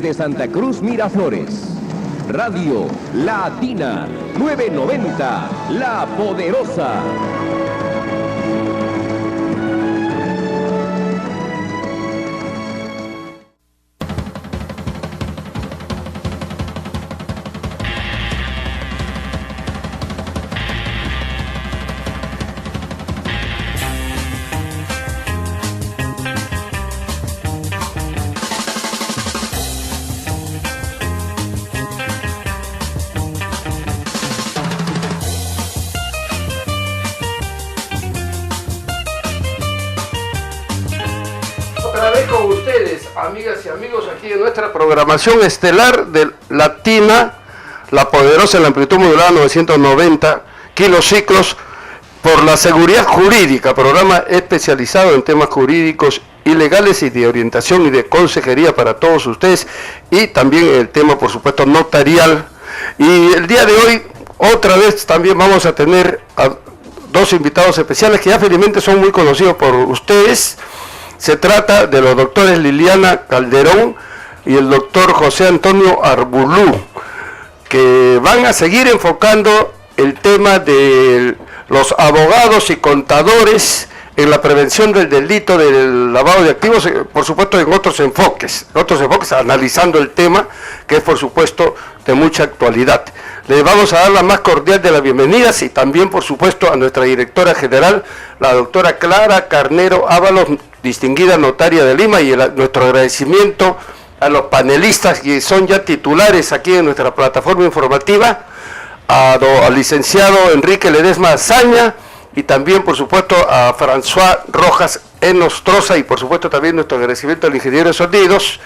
desde Santa Cruz, Miraflores. Radio Latina 990, La Poderosa. Con ustedes, amigas y amigos, aquí en nuestra programación estelar de Latina, La Poderosa en la amplitud modulada 990 kilociclos por la seguridad jurídica, programa especializado en temas jurídicos y legales y de orientación y de consejería para todos ustedes, y también el tema, por supuesto, notarial. Y el día de hoy, otra vez también vamos a tener a dos invitados especiales que ya felizmente son muy conocidos por ustedes. Se trata de los doctores Liliana Calderón y el doctor José Antonio Arbulú, que van a seguir enfocando el tema de los abogados y contadores en la prevención del delito del lavado de activos, por supuesto en otros enfoques, analizando el tema que es por supuesto de mucha actualidad. Les vamos a dar la más cordial de las bienvenidas y también por supuesto a nuestra directora general, la doctora Clara Carnero Ábalos, distinguida notaria de Lima, y nuestro agradecimiento a los panelistas que son ya titulares aquí en nuestra plataforma informativa, al licenciado Enrique Ledesma Azaña y también por supuesto a François Rojas Enostroza, y por supuesto también nuestro agradecimiento al ingeniero de sonidos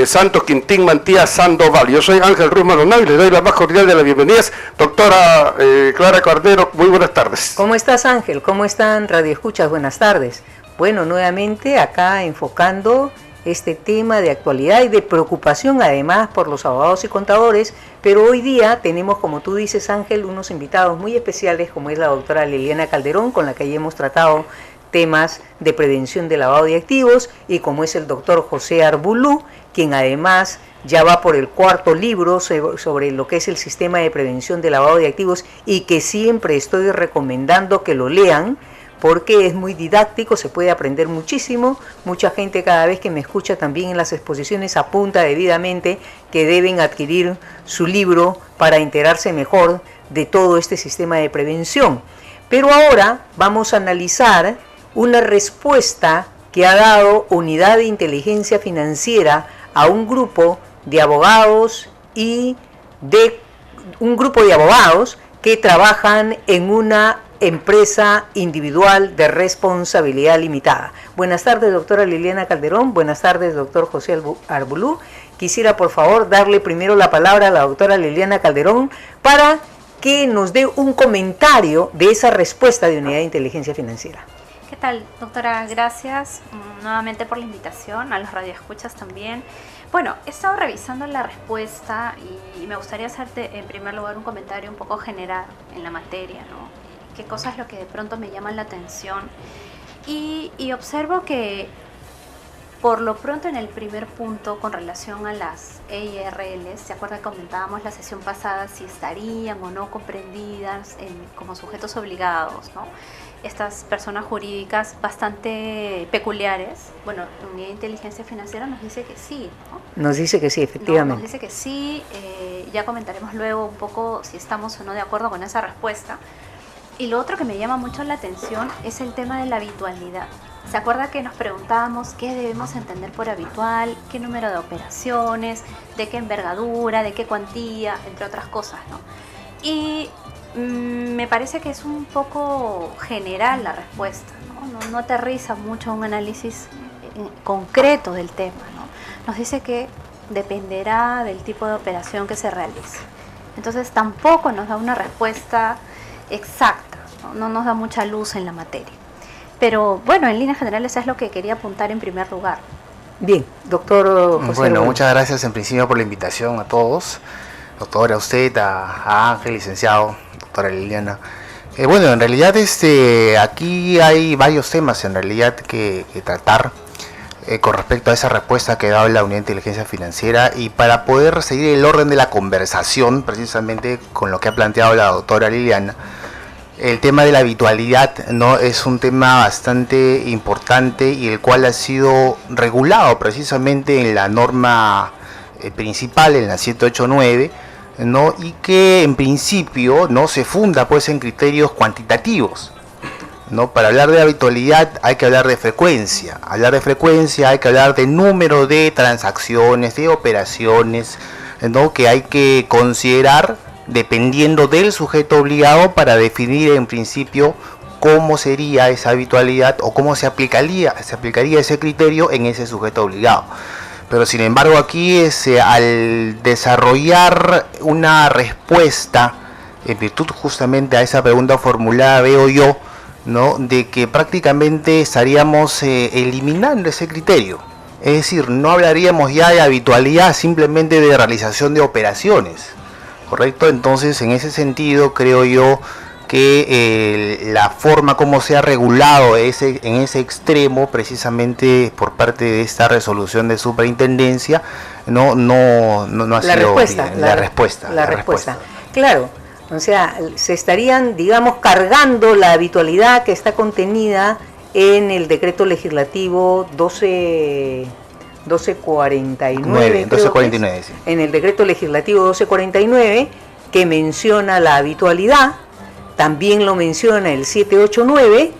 Santos Quintín Mantía Sandoval. Yo soy Ángel Ruiz Maldonado y le doy la más cordial de las bienvenidas. Doctora Clara Carnero, muy buenas tardes. ¿Cómo estás, Ángel? ¿Cómo están Radio Escuchas? Buenas tardes. Bueno, nuevamente acá enfocando este tema de actualidad y de preocupación además por los abogados y contadores, pero hoy día tenemos, como tú dices, Ángel, unos invitados muy especiales como es la doctora Liliana Calderón, con la que ya hemos tratado temas de prevención de lavado de activos, y como es el doctor José Arbulú, quien además ya va por el 4º libro sobre lo que es el sistema de prevención de lavado de activos, y que siempre estoy recomendando que lo lean, porque es muy didáctico, se puede aprender muchísimo. Mucha gente cada vez que me escucha también en las exposiciones apunta debidamente que deben adquirir su libro para enterarse mejor de todo este sistema de prevención. Pero ahora vamos a analizar una respuesta que ha dado Unidad de Inteligencia Financiera a un grupo de abogados que trabajan en una empresa individual de responsabilidad limitada. Buenas tardes, doctora Liliana Calderón. Buenas tardes, doctor José Arbulú. Quisiera, por favor, darle primero la palabra a la doctora Liliana Calderón para que nos dé un comentario de esa respuesta de Unidad de Inteligencia Financiera. ¿Qué tal, doctora? Gracias nuevamente por la invitación, a los radioescuchas también. Bueno, he estado revisando la respuesta y me gustaría hacerte en primer lugar un comentario un poco general en la materia, ¿no? Qué cosas es lo que de pronto me llaman la atención, y observo que por lo pronto en el primer punto con relación a las EIRLs, ¿se acuerda que comentábamos la sesión pasada si estarían o no comprendidas como sujetos obligados, ¿no? Estas personas jurídicas bastante peculiares? Bueno, la Unidad de Inteligencia Financiera nos dice que sí, ¿no? Nos dice que sí, efectivamente. Nos dice que sí, ya comentaremos luego un poco si estamos o no de acuerdo con esa respuesta. Y lo otro que me llama mucho la atención es el tema de la habitualidad. ¿Se acuerda que nos preguntábamos qué debemos entender por habitual, qué número de operaciones, de qué envergadura, de qué cuantía, entre otras cosas, ¿no? Y me parece que es un poco general la respuesta, ¿no? No aterriza mucho un análisis concreto del tema, ¿no? Nos dice que dependerá del tipo de operación que se realice. Entonces tampoco nos da una respuesta exacta, no nos da mucha luz en la materia. Pero bueno, en líneas generales es lo que quería apuntar en primer lugar. Bien, doctor José. Bueno, muchas gracias en principio por la invitación a todos. Doctora, a usted, a Ángel, licenciado, doctora Liliana. Bueno, en realidad aquí hay varios temas en realidad que tratar. con respecto a esa respuesta que da la Unidad de Inteligencia Financiera, y para poder seguir el orden de la conversación, precisamente con lo que ha planteado la doctora Liliana, el tema de la habitualidad, ¿no?, es un tema bastante importante y el cual ha sido regulado precisamente en la norma principal, en la 789, ¿no?, y que en principio no se funda pues en criterios cuantitativos, ¿no? Para hablar de habitualidad hay que hablar de frecuencia. Hablar de frecuencia hay que hablar de número de transacciones, de operaciones, ¿no?, que hay que considerar dependiendo del sujeto obligado para definir en principio cómo sería esa habitualidad o cómo se aplicaría ese criterio en ese sujeto obligado. Pero sin embargo aquí al desarrollar una respuesta en virtud justamente a esa pregunta formulada, veo yo, ¿no?, de que prácticamente estaríamos eliminando ese criterio. Es decir, no hablaríamos ya de habitualidad, simplemente de realización de operaciones, ¿correcto? Entonces, en ese sentido, creo yo que la forma como se ha regulado en ese extremo, precisamente por parte de esta resolución de superintendencia, no ha sido bien. La respuesta. Claro. O sea, se estarían, digamos, cargando la habitualidad que está contenida en el decreto legislativo 1249, sí. En el decreto legislativo 1249, que menciona la habitualidad. También lo menciona el 789.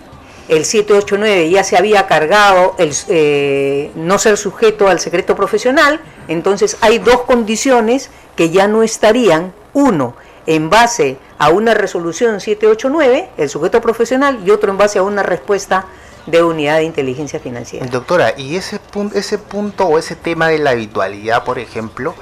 El 789 ya se había cargado el no ser sujeto al secreto profesional. Entonces hay dos condiciones que ya no estarían. Uno, en base a una resolución 789, el sujeto profesional, y otro en base a una respuesta de Unidad de Inteligencia Financiera. Doctora, y ese punto o ese tema de la habitualidad, por ejemplo,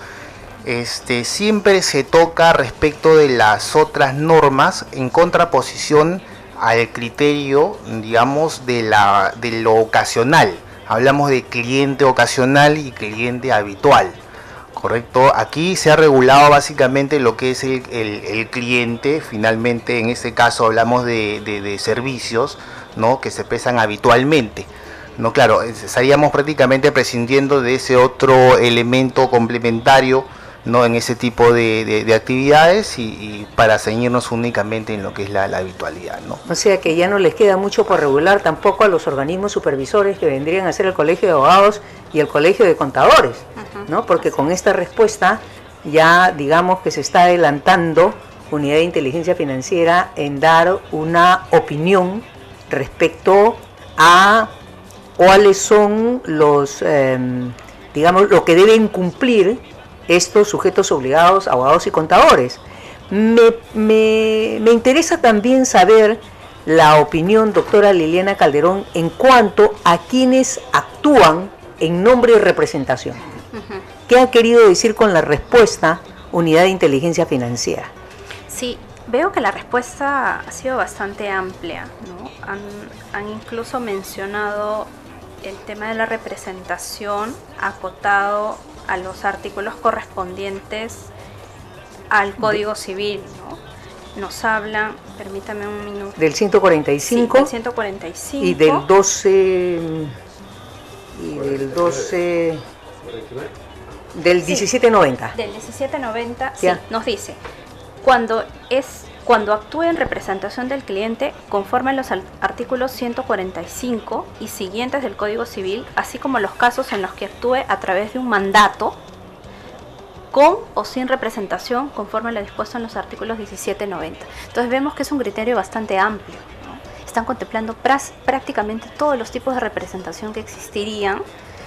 siempre se toca respecto de las otras normas en contraposición al criterio, digamos, de lo ocasional. Hablamos de cliente ocasional y cliente habitual, ¿correcto? Aquí se ha regulado básicamente lo que es el cliente. Finalmente, en este caso hablamos de servicios, ¿no?, que se prestan habitualmente, ¿no? Claro, estaríamos prácticamente prescindiendo de ese otro elemento complementario, ¿no?, en ese tipo de actividades y para ceñirnos únicamente en lo que es la habitualidad, ¿no? O sea que ya no les queda mucho por regular tampoco a los organismos supervisores que vendrían a ser el Colegio de Abogados y el Colegio de Contadores, ¿no? Porque con esta respuesta ya digamos que se está adelantando Unidad de Inteligencia Financiera en dar una opinión respecto a cuáles son los, digamos, lo que deben cumplir estos sujetos obligados, abogados y contadores. Me interesa también saber la opinión, doctora Liliana Calderón, en cuanto a quienes actúan en nombre y representación. ¿Qué ha querido decir con la respuesta Unidad de Inteligencia Financiera? Sí, veo que la respuesta ha sido bastante amplia, ¿no? Han incluso mencionado el tema de la representación acotado a los artículos correspondientes al Código Civil, ¿no? Nos hablan, permítame un minuto. Del 145, sí, del 145 y del 12 del 1790. Del 1790, ya. Sí, nos dice, cuando actúe en representación del cliente conforme a los artículos 145 y siguientes del Código Civil, así como los casos en los que actúe a través de un mandato, con o sin representación, conforme a lo dispuesto en los artículos 1790. Entonces vemos que es un criterio bastante amplio, ¿no? Están contemplando prácticamente todos los tipos de representación que existirían,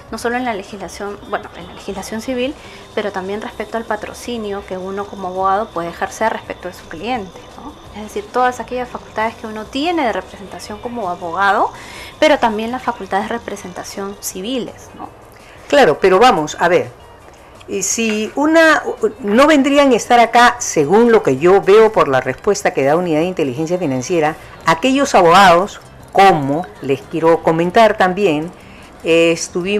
no solo en la legislación, en la legislación civil, pero también respecto al patrocinio que uno como abogado puede ejercer respecto de su cliente, ¿no? Es decir, todas aquellas facultades que uno tiene de representación como abogado, pero también las facultades de representación civiles, ¿no? Claro, pero vamos, a ver, si no vendrían a estar acá, según lo que yo veo por la respuesta que da Unidad de Inteligencia Financiera, aquellos abogados, como les quiero comentar también, estuve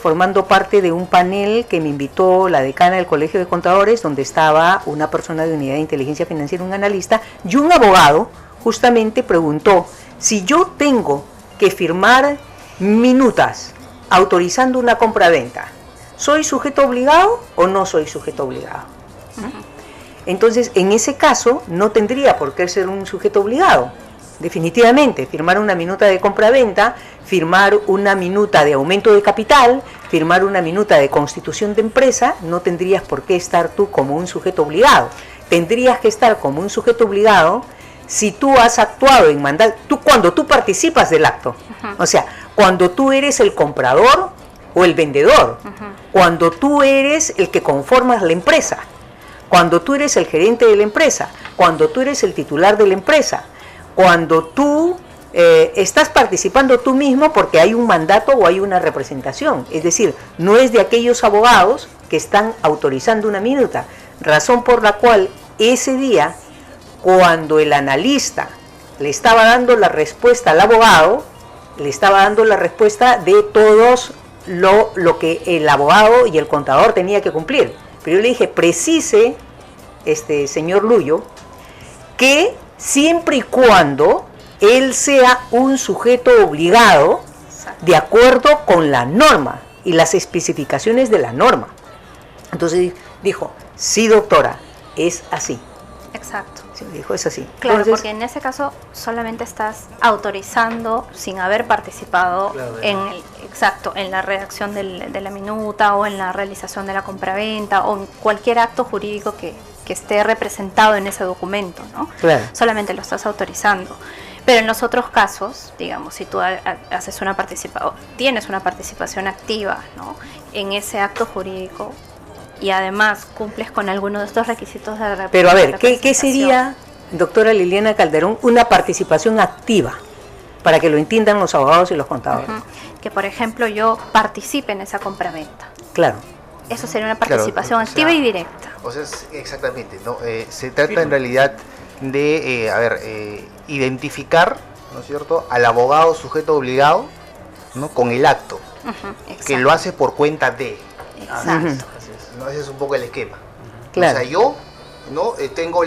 formando parte de un panel que me invitó la decana del Colegio de Contadores, donde estaba una persona de Unidad de Inteligencia Financiera, un analista, y un abogado justamente preguntó, si yo tengo que firmar minutas autorizando una compra-venta, ¿soy sujeto obligado o no soy sujeto obligado? Entonces, en ese caso, no tendría por qué ser un sujeto obligado. Definitivamente, firmar una minuta de compra-venta, firmar una minuta de aumento de capital, firmar una minuta de constitución de empresa, no tendrías por qué estar tú como un sujeto obligado. Tendrías que estar como un sujeto obligado si tú has actuado en mandato, cuando tú participas del acto. O sea, cuando tú eres el comprador o el vendedor, cuando tú eres el que conformas la empresa, cuando tú eres el gerente de la empresa, cuando tú eres el titular de la empresa, cuando tú estás participando tú mismo porque hay un mandato o hay una representación. Es decir, no es de aquellos abogados que están autorizando una minuta, razón por la cual ese día, cuando el analista le estaba dando la respuesta al abogado, le estaba dando la respuesta de todos lo que el abogado y el contador tenía que cumplir. Pero yo le dije, precise, señor Luyo, que siempre y cuando él sea un sujeto obligado de acuerdo con la norma y las especificaciones de la norma. Entonces dijo, sí doctora, es así. Exacto. Sí, dijo, es así. Claro, Entonces, porque en ese caso solamente estás autorizando sin haber participado en la redacción de la minuta o en la realización de la compraventa o en cualquier acto jurídico que esté representado en ese documento, ¿no? Claro. Solamente lo estás autorizando. Pero en los otros casos, digamos, si tú tienes una participación activa, ¿no?, en ese acto jurídico y además cumples con alguno de estos requisitos de representación. pero a ver, ¿qué sería, doctora Liliana Calderón, una participación activa? Para que lo entiendan los abogados y los contadores. Que, por ejemplo, yo participe en esa compraventa. Claro. Eso sería una participación activa y directa. O sea, exactamente, ¿no? Se trata en realidad de, identificar, ¿no es cierto?, al abogado sujeto obligado, ¿no?, con el acto, que lo hace por cuenta de. Exacto. ¿No? Ese es un poco el esquema. Claro. O sea, yo, ¿no?, tengo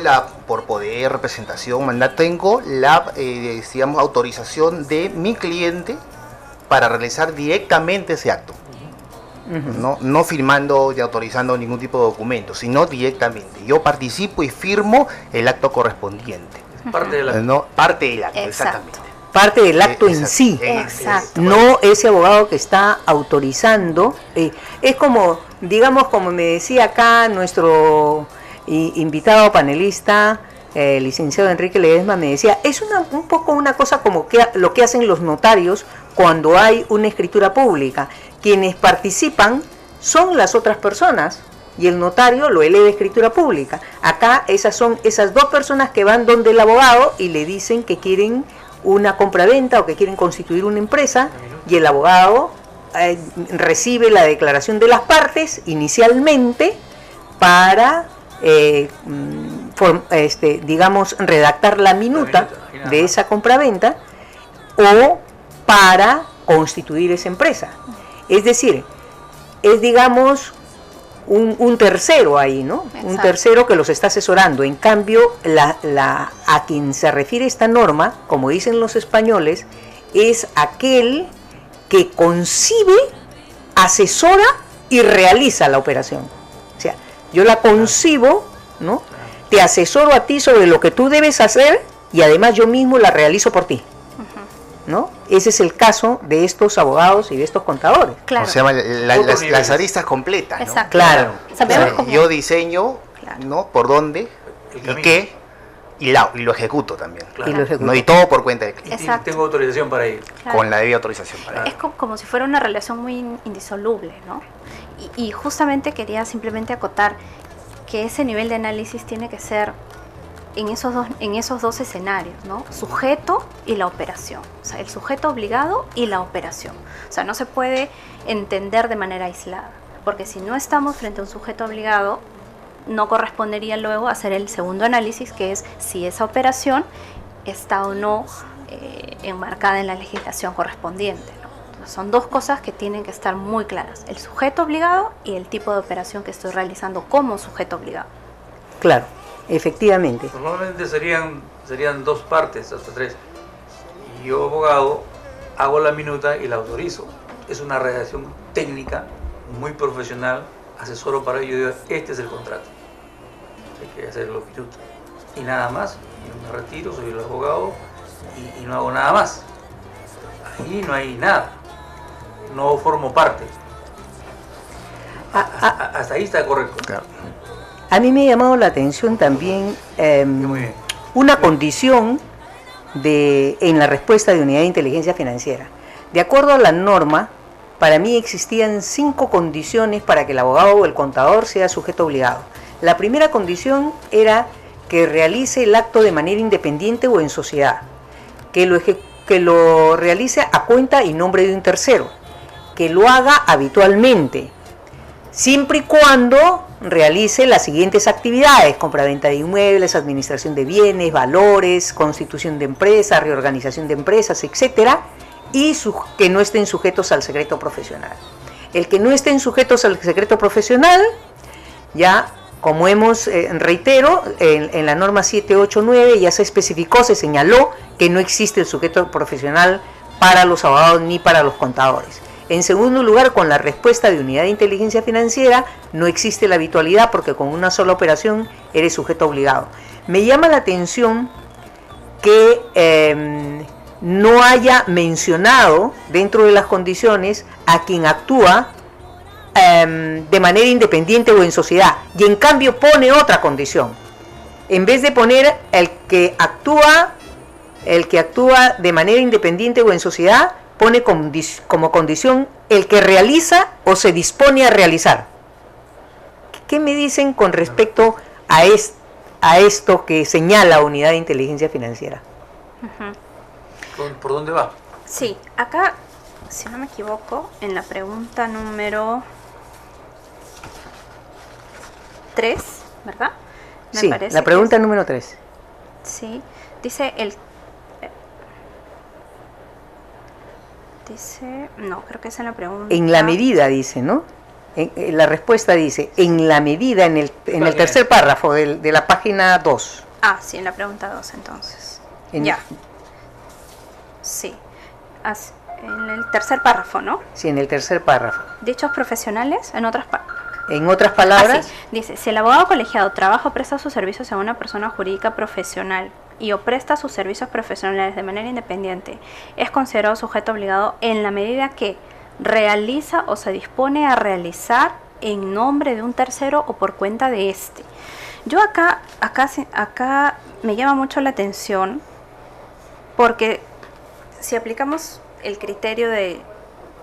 por poder, representación, mandato, tengo la, digamos, autorización de mi cliente para realizar directamente ese acto. No firmando y autorizando ningún tipo de documento, sino directamente. Yo participo y firmo el acto correspondiente. Parte del acto. No, parte del acto, Exacto. exactamente. Parte del acto en sí. Exacto. No ese abogado que está autorizando. Es como, digamos, como me decía acá nuestro invitado panelista, licenciado Enrique Ledesma, me decía, es un poco una cosa como que lo que hacen los notarios cuando hay una escritura pública. Quienes participan son las otras personas y el notario lo eleva a escritura pública. Acá esas son esas dos personas que van donde el abogado y le dicen que quieren una compraventa o que quieren constituir una empresa, y el abogado recibe la declaración de las partes inicialmente para digamos, redactar la minuta de esa compraventa o para constituir esa empresa. Es decir, es, digamos, un tercero ahí, ¿no? Exacto. Un tercero que los está asesorando. En cambio, a quien se refiere esta norma, como dicen los españoles, es aquel que concibe, asesora y realiza la operación. O sea, yo la concibo, ¿no?, te asesoro a ti sobre lo que tú debes hacer y además yo mismo la realizo por ti, ¿no? Ese es el caso de estos abogados y de estos contadores. Claro. O sea, las aristas completas, ¿no? Exacto. Claro. Sabemos O sea, cómo- yo diseño, Claro. ¿no?, por dónde El y camino. qué, y lo ejecuto también. Claro. Y lo ejecuto. ¿No? Y todo por cuenta del cliente, Exacto. Tengo autorización para ir. Claro. con la debida autorización para Es como si fuera una relación muy indisoluble, ¿no? Y justamente quería simplemente acotar que ese nivel de análisis tiene que ser en esos dos escenarios, ¿no? Sujeto y la operación. O sea, el sujeto obligado y la operación. O sea, no se puede entender de manera aislada, porque si no estamos frente a un sujeto obligado, no correspondería luego hacer el segundo análisis, que es si esa operación está o no enmarcada en la legislación correspondiente, ¿no? Entonces, son dos cosas que tienen que estar muy claras: el sujeto obligado y el tipo de operación que estoy realizando como sujeto obligado. Claro, efectivamente. Normalmente serían dos partes, hasta tres. Yo, abogado, hago la minuta y la autorizo. Es una redacción técnica, muy profesional, asesoro para ello y digo, este es el contrato. Hay que hacer los minutos. Y nada más, yo me retiro, soy el abogado y no hago nada más. Ahí no hay nada, no formo parte. Hasta ahí está correcto. Claro. A mí me ha llamado la atención también Muy bien. una condición en la respuesta de Unidad de Inteligencia Financiera. De acuerdo a la norma, para mí existían 5 condiciones para que el abogado o el contador sea sujeto obligado. La primera condición era que realice el acto de manera independiente o en sociedad, que lo realice a cuenta y nombre de un tercero, que lo haga habitualmente, siempre y cuando realice las siguientes actividades: compraventa de inmuebles, administración de bienes, valores, constitución de empresas, reorganización de empresas, etcétera, y que no estén sujetos al secreto profesional. El que no estén sujetos al secreto profesional, ya como reitero, en la norma 789 ya se especificó, se señaló que no existe el sujeto profesional para los abogados ni para los contadores. En segundo lugar, con la respuesta de Unidad de Inteligencia Financiera, no existe la habitualidad porque con una sola operación eres sujeto obligado. Me llama la atención que no haya mencionado dentro de las condiciones a quien actúa de manera independiente o en sociedad, y en cambio pone otra condición. En vez de poner el que actúa de manera independiente o en sociedad, pone como condición el que realiza o se dispone a realizar. ¿Qué me dicen con respecto a esto que señala Unidad de Inteligencia Financiera? ¿Por dónde va? Sí, acá, si no me equivoco, en la pregunta número 3, ¿verdad? Sí, la pregunta número 3. Sí, dice no, creo que es en la pregunta. En la medida, dice, ¿no? La respuesta dice, en la medida, en el tercer párrafo de la página 2. Ah, sí, en la pregunta 2 entonces. Ya. Sí. En el tercer párrafo, ¿no? Sí, en el tercer párrafo. Dichos profesionales, en otras palabras. Sí. Dice, si el abogado colegiado trabaja o presta sus servicios a una persona jurídica profesional y o presta sus servicios profesionales de manera independiente, es considerado sujeto obligado en la medida que realiza o se dispone a realizar en nombre de un tercero o por cuenta de éste. Yo acá me llama mucho la atención porque si aplicamos el criterio de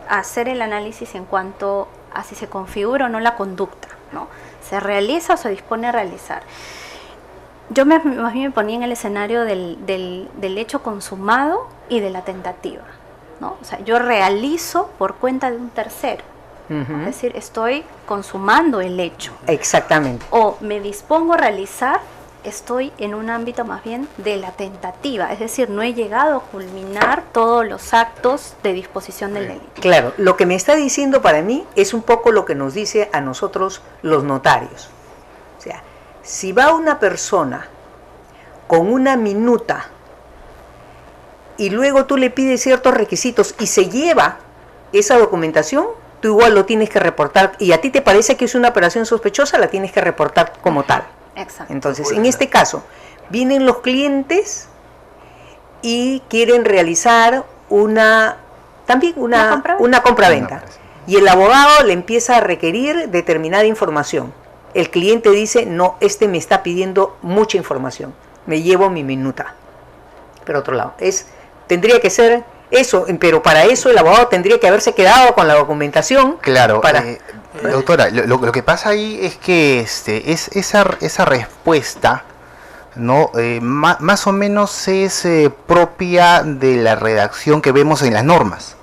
hacer el análisis en cuanto a si se configura o no la conducta, ¿no? ¿Se realiza o se dispone a realizar? Yo más bien me ponía en el escenario del hecho consumado y de la tentativa, ¿no? O sea, yo realizo por cuenta de un tercero. Es decir, estoy consumando el hecho. Exactamente. O me dispongo a realizar, estoy en un ámbito más bien de la tentativa. Es decir, no he llegado a culminar todos los actos de disposición del delito. Claro, lo que me está diciendo para mí es un poco lo que nos dice a nosotros los notarios. O sea, si va una persona con una minuta y luego tú le pides ciertos requisitos y se lleva esa documentación, tú igual lo tienes que reportar, y a ti te parece que es una operación sospechosa, la tienes que reportar como tal. Exacto. Entonces, en este caso, vienen los clientes y quieren realizar una compraventa. Y el abogado le empieza a requerir determinada información. El cliente dice, no, me está pidiendo mucha información, me llevo mi minuta. Por otro lado, tendría que ser eso, pero para eso el abogado tendría que haberse quedado con la documentación. Claro, doctora, lo que pasa ahí es que es esa respuesta, ¿no? Más o menos es propia de la redacción que vemos en las normas.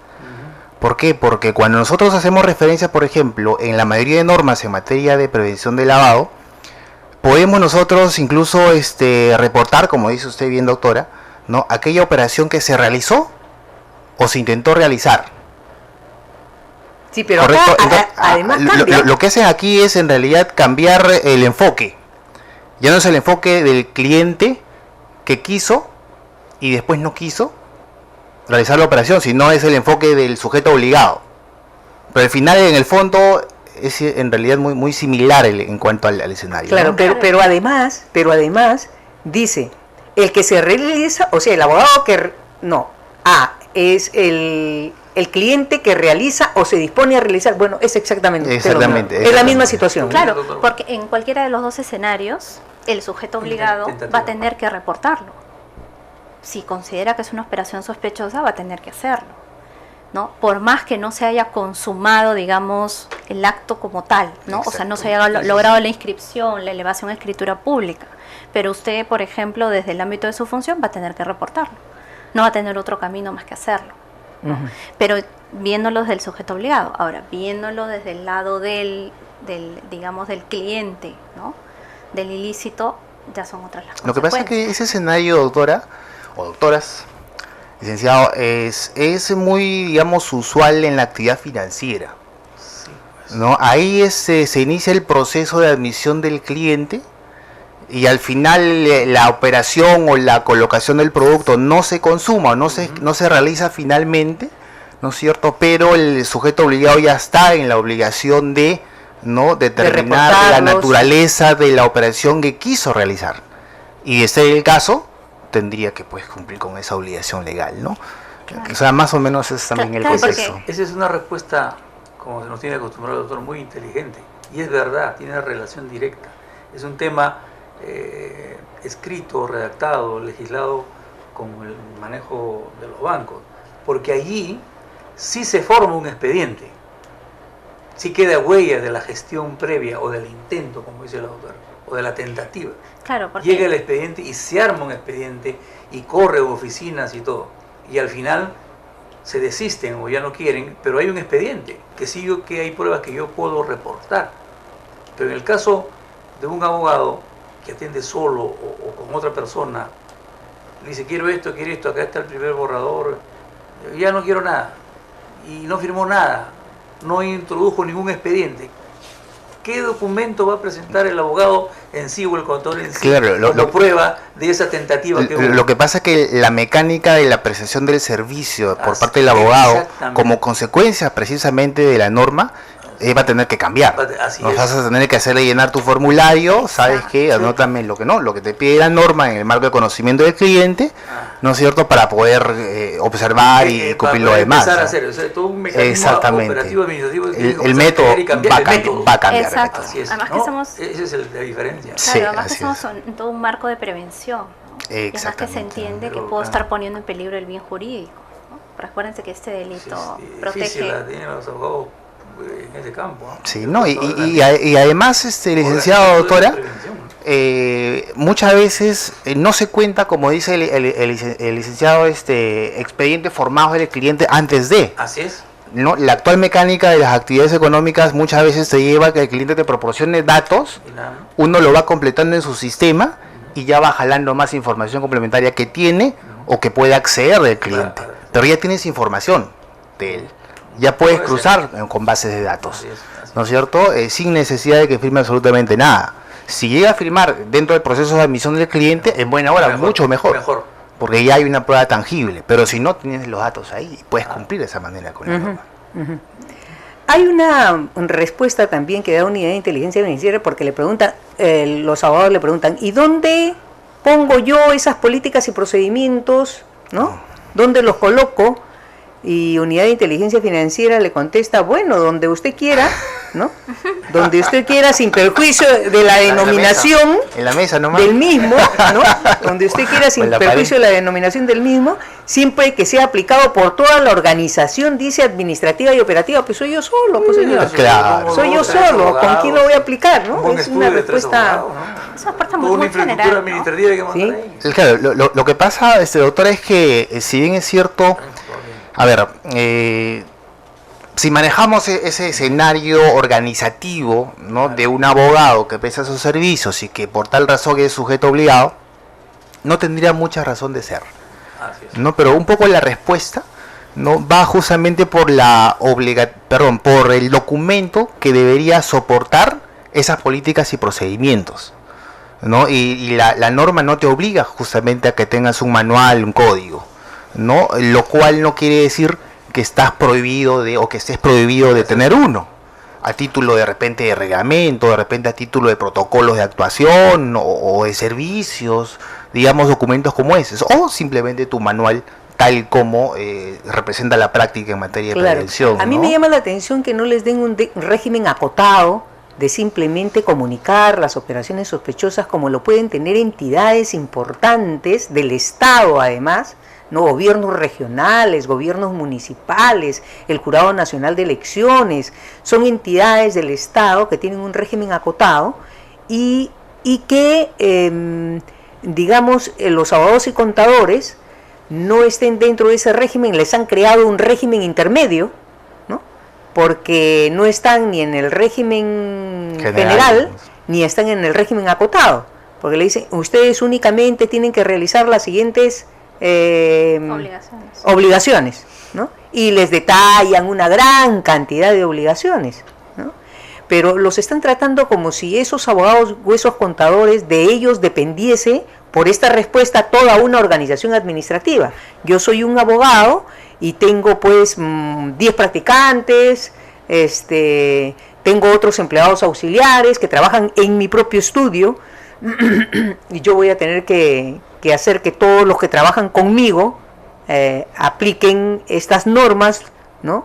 ¿Por qué? Porque cuando nosotros hacemos referencia, por ejemplo, en la mayoría de normas en materia de prevención de lavado, podemos nosotros incluso reportar, como dice usted bien, doctora, ¿no? Aquella operación que se realizó o se intentó realizar. Sí, pero correcto. Acá, entonces, además cambia. Lo que hacen aquí es en realidad cambiar el enfoque. Ya no es el enfoque del cliente que quiso y después no quiso, realizar la operación, sino es el enfoque del sujeto obligado. Pero al final, en el fondo, es en realidad muy similar en cuanto al escenario. Claro, ¿no? pero además dice, el que se realiza, o sea, el abogado que, es el cliente que realiza o se dispone a realizar, bueno, es exactamente, es la misma situación. Claro, porque en cualquiera de los dos escenarios, el sujeto obligado va a tener que reportarlo. Si considera que es una operación sospechosa, va a tener que hacerlo, ¿no? Por más que no se haya consumado, digamos, el acto como tal, ¿no? Exacto. O sea, no se haya logrado la inscripción, la elevación a escritura pública, pero usted, por ejemplo, desde el ámbito de su función, va a tener que reportarlo. No va a tener otro camino más que hacerlo, ¿no? Ujú. Pero viéndolo desde el sujeto obligado. Ahora, viéndolo desde el lado del digamos, del cliente, ¿no? Del ilícito, ya son otras las Lo que pasa es consecuencias. que ese escenario, doctora, o doctoras, licenciado, es muy, digamos, usual en la actividad financiera, ¿no? Ahí se inicia el proceso de admisión del cliente y al final la operación o la colocación del producto no se consuma, no se realiza finalmente, ¿no es cierto? Pero el sujeto obligado ya está en la obligación de, ¿no?, determinar la reportarlos. naturaleza de la operación que quiso realizar. Y de ser el caso, tendría que, pues, cumplir con esa obligación legal, ¿no? Claro. O sea, más o menos es también el Claro, contexto. Esa es una respuesta, como se nos tiene acostumbrado el doctor, muy inteligente. Y es verdad, tiene relación directa. Es un tema escrito, redactado, legislado con el manejo de los bancos. Porque allí sí se forma un expediente. Sí queda huella de la gestión previa o del intento, como dice la doctora, o de la tentativa. Claro, porque Llega el expediente y se arma un expediente y corre oficinas y todo. Y al final se desisten o ya no quieren, pero hay un expediente que hay pruebas que yo puedo reportar. Pero en el caso de un abogado que atiende solo o con otra persona, le dice quiero esto, acá está el primer borrador, ya no quiero nada. Y no firmó nada, no introdujo ningún expediente. ¿Qué documento va a presentar el abogado en sí o el contador en sí Claro, como prueba de esa tentativa que hubo? Lo que pasa es que la mecánica de la prestación del servicio por Así, parte del abogado, exactamente. como consecuencia precisamente de la norma, va a tener que cambiar. Así Nos es. vas a tener que hacerle llenar tu formulario, sabes que Sí. anótame lo que te pide la norma en el marco de conocimiento del cliente, ¿no es cierto?, para poder observar y cumplir lo para demás. empezar a ¿no? hacer, o sea, todo un mecanismo operativo administrativo que tiene que El comenzar a método cambiar y cambiar va el método. a cambiar. Exacto. Así es, Además ¿no? que somos- Esa es la diferencia. Sí, claro, además que así es. estamos en todo un marco de prevención, ¿no? Y además que se Exactamente. entiende que Pero, puedo estar poniendo en peligro el bien jurídico, ¿no? Pero acuérdense que este delito Difícil protege. la tienen los abogados en ese campo. ¿no? Sí, no, y Toda además, licenciado, la doctora, prevención, ¿no? muchas veces no se cuenta, como dice el licenciado, expediente formado del cliente antes de, Así es. ¿no? La actual mecánica de las actividades económicas muchas veces te lleva a que el cliente te proporcione datos, Y nada, ¿no? uno lo va completando en su sistema y ya va jalando más información complementaria que tiene o que puede acceder del cliente. Claro. Pero ya tienes información de él. Ya puedes Puede cruzar con bases de datos. Así es, así ¿No es cierto? Sin necesidad de que firme absolutamente nada. Si llega a firmar dentro del proceso de admisión del cliente, en buena hora, mucho mejor. Porque ya hay una prueba tangible. Pero si no, tienes los datos ahí, puedes cumplir de esa manera con la norma. Hay una respuesta también que da Unidad de Inteligencia Financiera porque le preguntan, los abogados le preguntan, ¿y dónde pongo yo esas políticas y procedimientos? ¿No? ¿Dónde los coloco? Y Unidad de Inteligencia Financiera le contesta, bueno, donde usted quiera, ¿no? Donde usted quiera, sin perjuicio de la denominación En la mesa nomás. del mismo, ¿no? Donde usted quiera, sin En la perjuicio de la denominación del mismo, siempre que sea aplicado por toda la organización, dice administrativa y operativa. Pues soy yo solo, pues señor. Claro. Soy yo solo, ¿con quién lo voy a aplicar, no? Es una respuesta. Es una respuesta Una muy infraestructura general, ¿no? administrativa hay que mandar Sí. ahí. Claro, lo que pasa, doctora, es que si bien es cierto, a ver, si manejamos ese escenario organizativo, ¿no?, de un abogado que presta sus servicios y que por tal razón es sujeto obligado, no tendría mucha razón de ser, Así es. ¿no? Pero un poco la respuesta, ¿no?, va justamente por por el documento que debería soportar esas políticas y procedimientos, ¿no? Y la norma no te obliga justamente a que tengas un manual, un código, ¿no? Lo cual no quiere decir que estás prohibido o que estés prohibido de tener uno, a título de repente de reglamento, de repente a título de protocolos de actuación o de servicios, digamos documentos como esos, o simplemente tu manual tal como representa la práctica en materia de prevención. A mí me llama la atención que no les den un régimen acotado de simplemente comunicar las operaciones sospechosas como lo pueden tener entidades importantes del Estado además, ¿no? Gobiernos regionales, gobiernos municipales, el Jurado Nacional de Elecciones, son entidades del Estado que tienen un régimen acotado y que, digamos, los abogados y contadores no estén dentro de ese régimen, les han creado un régimen intermedio, ¿no? Porque no están ni en el régimen general ni están en el régimen acotado, porque le dicen, ustedes únicamente tienen que realizar las siguientes obligaciones, ¿no? Y les detallan una gran cantidad de obligaciones, ¿no? Pero los están tratando como si esos abogados o esos contadores de ellos dependiese por esta respuesta toda una organización administrativa. Yo soy un abogado y tengo pues 10 practicantes, tengo otros empleados auxiliares que trabajan en mi propio estudio y yo voy a tener que hacer que todos los que trabajan conmigo apliquen estas normas, ¿no?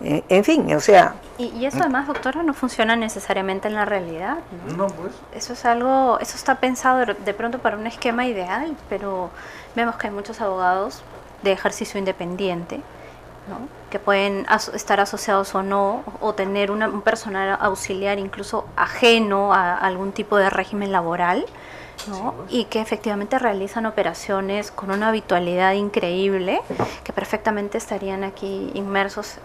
En fin, o sea... Y eso además, doctora, no funciona necesariamente en la realidad, ¿no? No, pues. Eso está pensado de pronto para un esquema ideal, pero vemos que hay muchos abogados de ejercicio independiente, ¿no? Que pueden estar asociados o no, o tener un personal auxiliar incluso ajeno a algún tipo de régimen laboral, ¿no? Y que efectivamente realizan operaciones con una habitualidad increíble, que perfectamente estarían aquí inmersos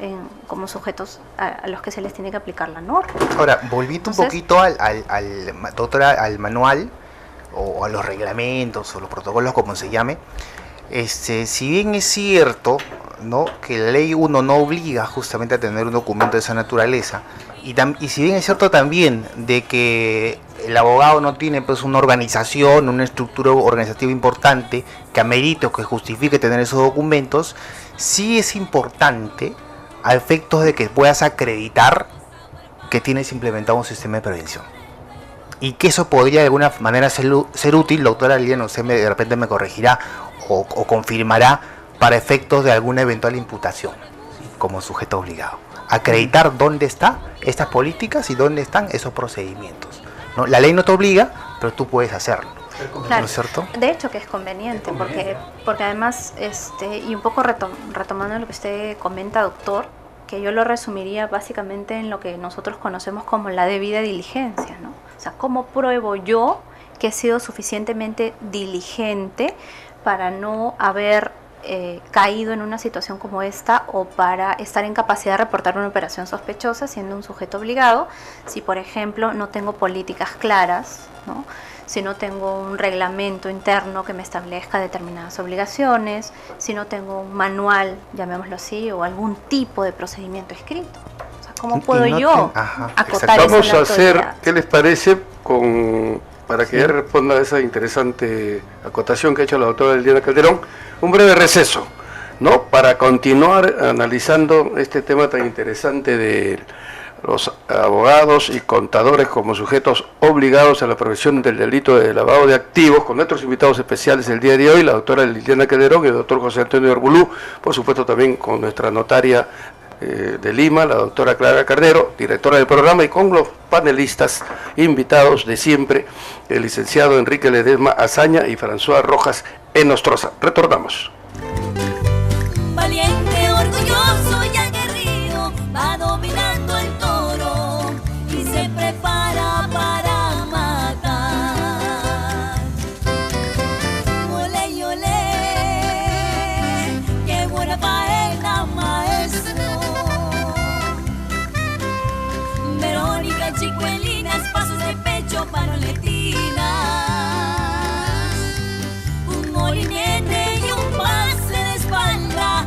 como sujetos a los que se les tiene que aplicar la norma. Ahora, volviendo un poquito doctora, al manual o a los reglamentos o los protocolos, como se llame, si bien es cierto, ¿no?, que la ley 1 no obliga justamente a tener un documento de esa naturaleza, y si bien es cierto también de que el abogado no tiene pues una organización, una estructura organizativa importante que amerite o que justifique tener esos documentos, sí es importante a efectos de que puedas acreditar que tienes implementado un sistema de prevención. Y que eso podría de alguna manera ser útil, doctora Liliana, usted de repente me corregirá o confirmará para efectos de alguna eventual imputación, ¿sí?, como sujeto obligado. Acreditar dónde están estas políticas y dónde están esos procedimientos, ¿no? La ley no te obliga, pero tú puedes hacerlo. Claro. ¿No es cierto? De hecho que es conveniente, porque además, y un poco retomando lo que usted comenta, doctor, que yo lo resumiría básicamente en lo que nosotros conocemos como la debida diligencia, ¿no? O sea, ¿cómo pruebo yo que he sido suficientemente diligente para no haber caído en una situación como esta, o para estar en capacidad de reportar una operación sospechosa siendo un sujeto obligado, si por ejemplo no tengo políticas claras, ¿no?, si no tengo un reglamento interno que me establezca determinadas obligaciones, si no tengo un manual, llamémoslo así, o algún tipo de procedimiento escrito? O sea, ¿cómo puedo yo acotar eso? Vamos a hacer, ¿qué les parece? Para que ella responda a esa interesante acotación que ha hecho la doctora Liliana Calderón, un breve receso, ¿no?, para continuar analizando este tema tan interesante de los abogados y contadores como sujetos obligados a la prevención del delito de lavado de activos, con nuestros invitados especiales el día de hoy, la doctora Liliana Calderón y el doctor José Antonio Arbulú, por supuesto también con nuestra notaria de Lima, la doctora Clara Cardero, directora del programa, y con los panelistas invitados de siempre, el licenciado Enrique Ledesma Azaña y François Rojas Enostroza. Retornamos. Valiente, orgulloso y aguerrido, va dominando el toro y se prepara para matar. Olé, olé, qué buena faena, maestro. Verónica, chicuelinas, pasos de pecho, panoletinas, un movimiento y un pase de espalda.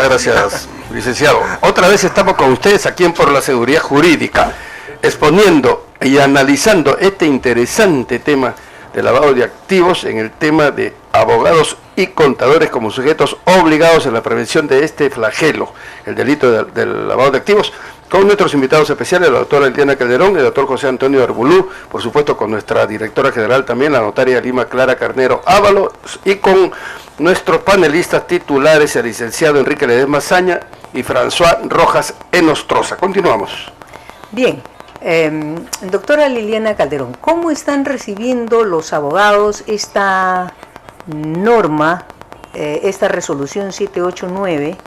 Muchas gracias, licenciado. Otra vez estamos con ustedes aquí en Por la Seguridad Jurídica, exponiendo y analizando este interesante tema de lavado de activos en el tema de abogados y contadores como sujetos obligados en la prevención de este flagelo, el delito del lavado de activos, con nuestros invitados especiales, la doctora Liliana Calderón, el doctor José Antonio Arbulú, por supuesto con nuestra directora general también, la notaria Lima Clara Carnero Ábalos, y con nuestros panelistas titulares, el licenciado Enrique Ledesma Mazaña y François Rojas Enostroza. Continuamos. Bien, doctora Liliana Calderón, ¿cómo están recibiendo los abogados esta norma, esta resolución 789,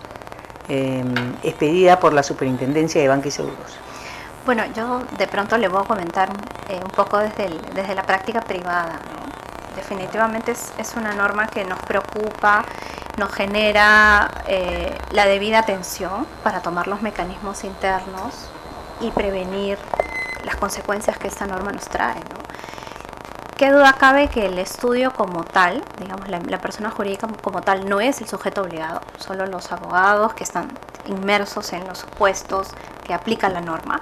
expedida por la Superintendencia de Banca y Seguros? Bueno, yo de pronto le voy a comentar un poco desde la práctica privada, ¿no? Definitivamente es una norma que nos preocupa, nos genera la debida atención para tomar los mecanismos internos y prevenir las consecuencias que esta norma nos trae, ¿no? ¿Qué duda cabe que el estudio como tal, digamos la persona jurídica como tal, no es el sujeto obligado, solo los abogados que están inmersos en los supuestos que aplica la norma,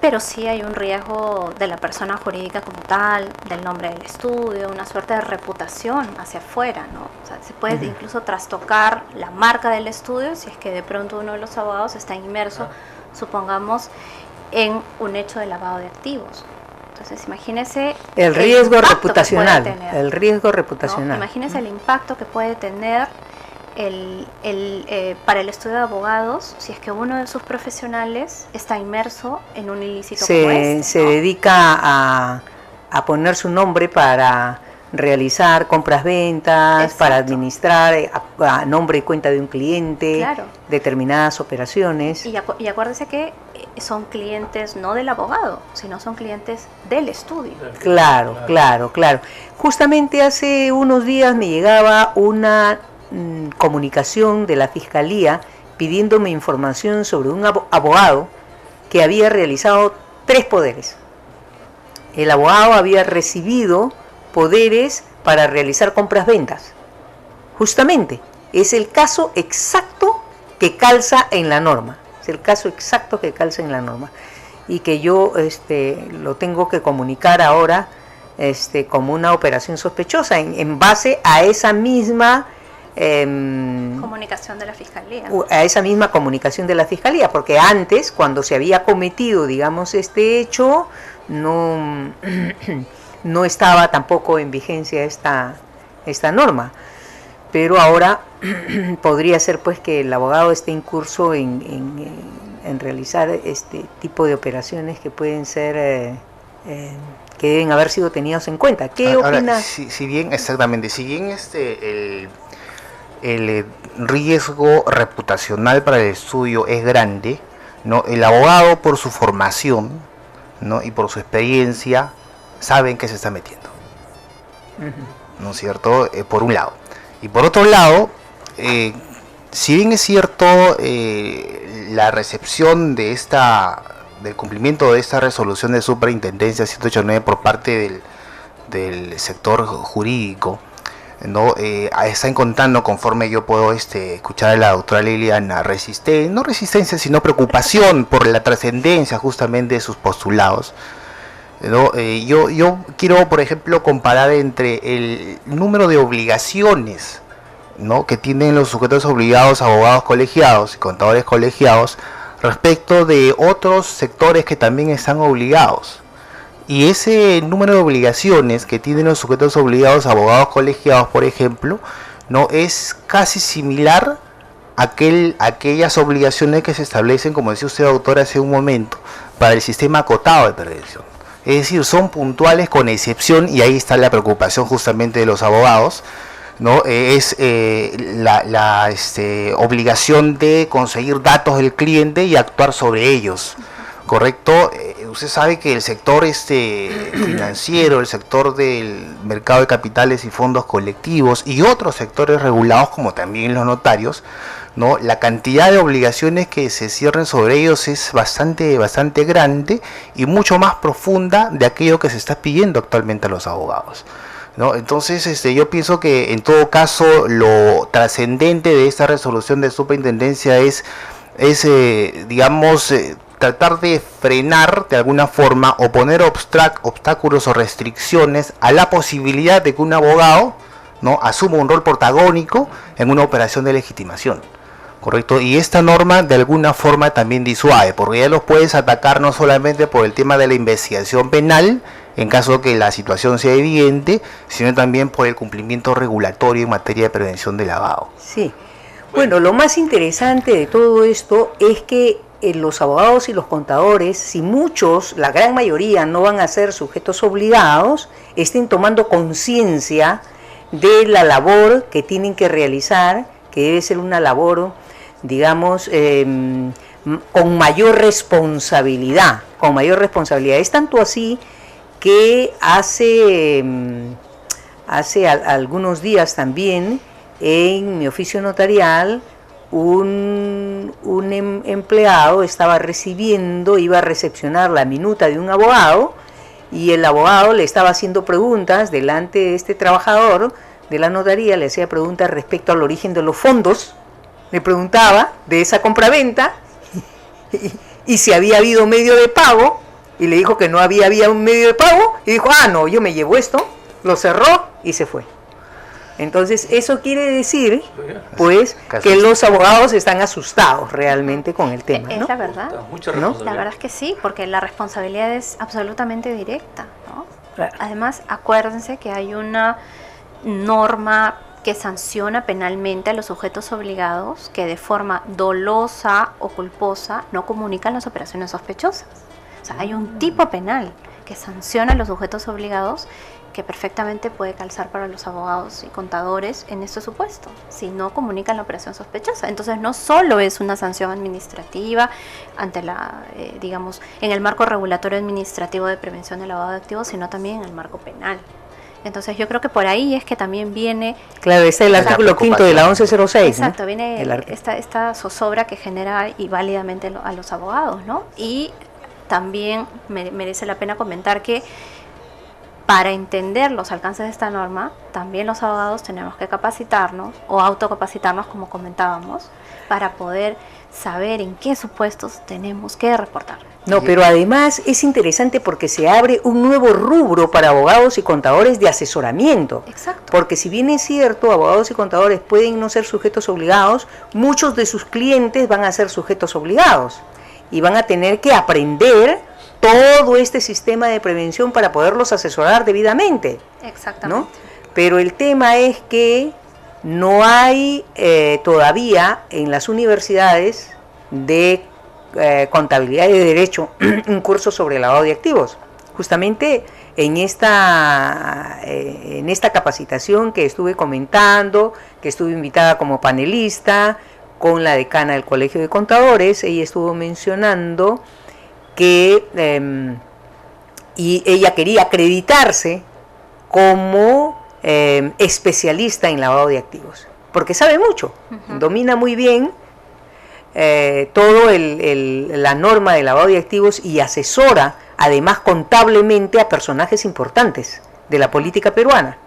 pero sí hay un riesgo de la persona jurídica como tal, del nombre del estudio, una suerte de reputación hacia afuera, ¿no? O sea, se puede incluso trastocar la marca del estudio si es que de pronto uno de los abogados está inmerso, supongamos, en un hecho de lavado de activos. Entonces, imagínese el riesgo impacto reputacional, que puede tener, el riesgo reputacional. ¿no? Imagínese el impacto que puede tener para el estudio de abogados si es que uno de sus profesionales está inmerso en un ilícito como este, se dedica a poner su nombre para realizar compras-ventas, Exacto. para administrar a nombre y cuenta de un cliente, Claro. determinadas operaciones. Y acuérdese que son clientes no del abogado, sino son clientes del estudio. Claro. Justamente hace unos días me llegaba una comunicación de la Fiscalía pidiéndome información sobre un abogado que había realizado 3 poderes. El abogado había recibido poderes para realizar compras-ventas. Justamente, es el caso exacto que calza en la norma. Es el caso exacto que calza en la norma. Y que yo lo tengo que comunicar ahora como una operación sospechosa en base a esa misma Comunicación de la Fiscalía. A esa misma comunicación de la Fiscalía, porque antes, cuando se había cometido, digamos, este hecho, no estaba tampoco en vigencia esta norma. Pero ahora podría ser pues que el abogado esté en curso en realizar este tipo de operaciones que pueden ser que deben haber sido tenidas en cuenta. ¿Qué opina? Si bien el riesgo reputacional para el estudio es grande, ¿no? El abogado, por su formación, ¿no? Y por su experiencia, sabe en qué se está metiendo, ¿no es cierto? Por un lado. Y por otro lado, si bien es cierto, la recepción de del cumplimiento de esta resolución de Superintendencia 189 por parte del sector jurídico, ¿no? Está encontrando, conforme yo puedo escuchar a la doctora Liliana, no resistencia, sino preocupación por la trascendencia justamente de sus postulados, ¿no? Yo quiero, por ejemplo, comparar entre el número de obligaciones, ¿no? que tienen los sujetos obligados, abogados colegiados y contadores colegiados, respecto de otros sectores que también están obligados. Y ese número de obligaciones que tienen los sujetos obligados, abogados colegiados, por ejemplo, no es casi similar a aquellas obligaciones que se establecen, como decía usted, doctor, hace un momento, para el sistema acotado de prevención. Es decir, son puntuales con excepción, y ahí está la preocupación justamente de los abogados, ¿no? Es la obligación de conseguir datos del cliente y actuar sobre ellos. ¿Correcto? Usted sabe que el sector financiero, el sector del mercado de capitales y fondos colectivos y otros sectores regulados como también los notarios, ¿no? La cantidad de obligaciones que se cierren sobre ellos es bastante grande y mucho más profunda de aquello que se está pidiendo actualmente a los abogados, ¿no? Entonces, yo pienso que en todo caso lo trascendente de esta resolución de superintendencia es digamos, tratar de frenar de alguna forma o poner obstáculos o restricciones a la posibilidad de que un abogado, ¿no?, asuma un rol protagónico en una operación de legitimación. Correcto, y esta norma de alguna forma también disuade, porque ya los puedes atacar no solamente por el tema de la investigación penal, en caso de que la situación sea evidente, sino también por el cumplimiento regulatorio en materia de prevención de lavado. Sí. Bueno, lo más interesante de todo esto es que los abogados y los contadores, si muchos, la gran mayoría, no van a ser sujetos obligados, estén tomando conciencia de la labor que tienen que realizar, que debe ser una labor, digamos, con mayor responsabilidad, Es tanto así que hace algunos días también, en mi oficio notarial, un empleado iba a recepcionar la minuta de un abogado, y el abogado le estaba haciendo preguntas delante de este trabajador de la notaría, le hacía preguntas respecto al origen de los fondos, le preguntaba de esa compraventa y si había habido medio de pago, y le dijo que no había un medio de pago, y dijo, no, yo me llevo esto, lo cerró y se fue. Entonces, eso quiere decir, pues, que los abogados están asustados realmente con el tema, ¿no? Es la verdad. ¿No? La verdad es que sí, porque la responsabilidad es absolutamente directa, ¿no? Claro. Además, acuérdense que hay una norma que sanciona penalmente a los sujetos obligados que de forma dolosa o culposa no comunican las operaciones sospechosas. O sea, hay un tipo penal que sanciona a los sujetos obligados que perfectamente puede calzar para los abogados y contadores en este supuesto, si no comunican la operación sospechosa. Entonces, no solo es una sanción administrativa ante digamos, en el marco regulatorio administrativo de prevención del lavado de activos, sino también en el marco penal. Entonces, yo creo que por ahí es que también viene... Claro, está el artículo 5 de la 1106, Exacto, ¿no? Viene esta zozobra que genera y válidamente a los abogados, ¿no? Y también merece la pena comentar que para entender los alcances de esta norma, también los abogados tenemos que capacitarnos o autocapacitarnos, como comentábamos, para poder saber en qué supuestos tenemos que reportar. No, pero además es interesante porque se abre un nuevo rubro para abogados y contadores de asesoramiento. Exacto. Porque si bien es cierto, abogados y contadores pueden no ser sujetos obligados, muchos de sus clientes van a ser sujetos obligados y van a tener que aprender todo este sistema de prevención para poderlos asesorar debidamente. Exactamente. ¿No? Pero el tema es que no hay todavía en las universidades de contabilidad y de derecho un curso sobre lavado de activos. Justamente en esta capacitación que estuve comentando, que estuve invitada como panelista con la decana del Colegio de Contadores, ella estuvo mencionando que y ella quería acreditarse como especialista en lavado de activos, porque sabe mucho, domina muy bien todo la norma de lavado de activos y asesora además contablemente a personajes importantes de la política peruana.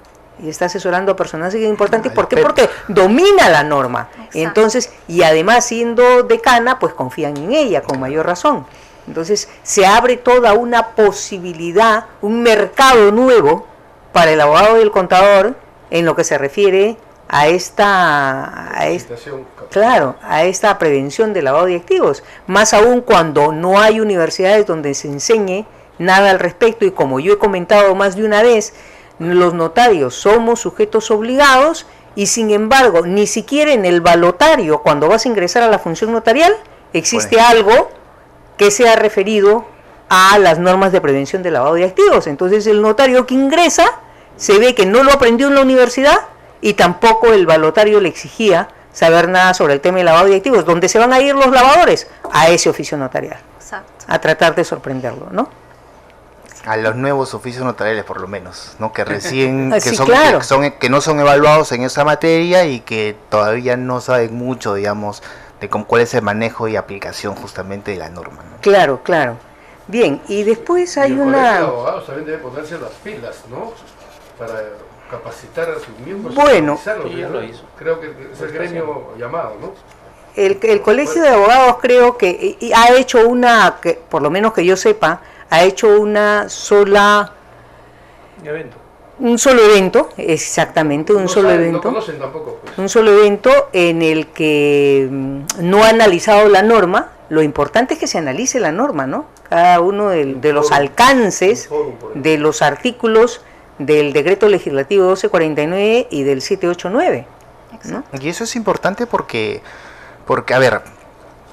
Y está asesorando a personajes importantes. ¿Por qué? Porque domina la norma. Exacto. Entonces, y además siendo decana, pues confían en ella con mayor razón. Entonces se abre toda una posibilidad, un mercado nuevo para el abogado y el contador en lo que se refiere a esta prevención del lavado de activos, más aún cuando no hay universidades donde se enseñe nada al respecto, y como yo he comentado más de una vez, los notarios somos sujetos obligados y sin embargo ni siquiera en el balotario, cuando vas a ingresar a la función notarial, existe algo que sea referido a las normas de prevención del lavado de activos. Entonces el notario que ingresa se ve que no lo aprendió en la universidad y tampoco el balotario le exigía saber nada sobre el tema del lavado de activos. ¿Dónde se van a ir los lavadores? A ese oficio notarial. Exacto. A tratar de sorprenderlo, ¿no? A los nuevos oficios notariales, por lo menos, ¿no? Que recién, sí, claro. que no son evaluados en esa materia y que todavía no saben mucho, digamos, de cuál es el manejo y aplicación justamente de la norma, ¿no? Claro, claro. Bien, y después hay y el una... colegio de abogados también debe ponerse las pilas, ¿no? Para capacitar a sus miembros. Bueno, actualizarlos, sí, ya ¿no? lo hizo. Creo que es el gremio llamado, ¿no? El Colegio de Abogados creo que ha hecho una, que por lo menos que yo sepa, ha hecho una sola, Evento. un solo evento, exactamente, un No solo saben, evento. No conocen tampoco, pues. Un solo evento en el que no ha analizado la norma. Lo importante es que se analice la norma, ¿no? Cada uno de los alcances de los artículos del decreto legislativo 1249 y del 789, ¿no? Y eso es importante porque a ver,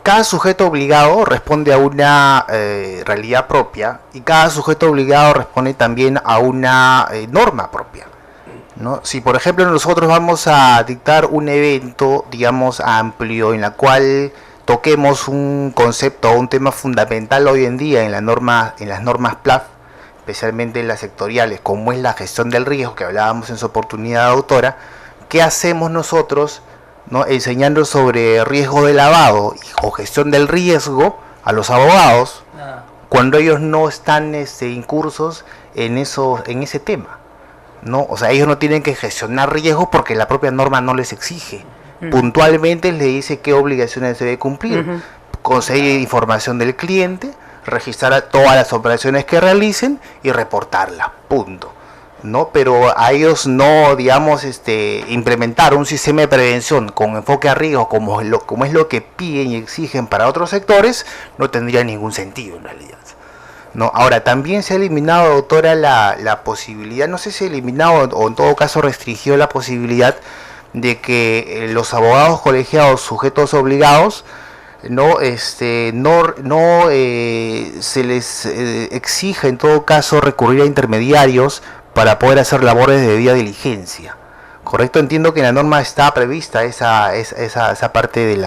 cada sujeto obligado responde a una realidad propia y cada sujeto obligado responde también a una norma propia, ¿no? Si por ejemplo nosotros vamos a dictar un evento, digamos, amplio, en la cual toquemos un concepto o un tema fundamental hoy en día en las normas PLAF, especialmente en las sectoriales, como es la gestión del riesgo, que hablábamos en su oportunidad de autora, ¿qué hacemos nosotros, ¿no?, enseñando sobre riesgo de lavado o gestión del riesgo a los abogados cuando ellos no están incursos en ese tema, ¿no? O sea, ellos no tienen que gestionar riesgos porque la propia norma no les exige. Puntualmente le dice qué obligaciones debe cumplir, conseguir información del cliente, registrar todas las operaciones que realicen y reportarlas, punto, ¿no? Pero a ellos no, digamos, implementar un sistema de prevención con enfoque a riesgo como es lo que piden y exigen para otros sectores, no tendría ningún sentido en realidad, ¿no? Ahora, también se ha eliminado, doctora, la posibilidad, no sé si eliminado o en todo caso restringió la posibilidad de que los abogados colegiados sujetos obligados no se les exija en todo caso recurrir a intermediarios para poder hacer labores de debida diligencia. ¿Correcto? Entiendo que en la norma está prevista esa parte del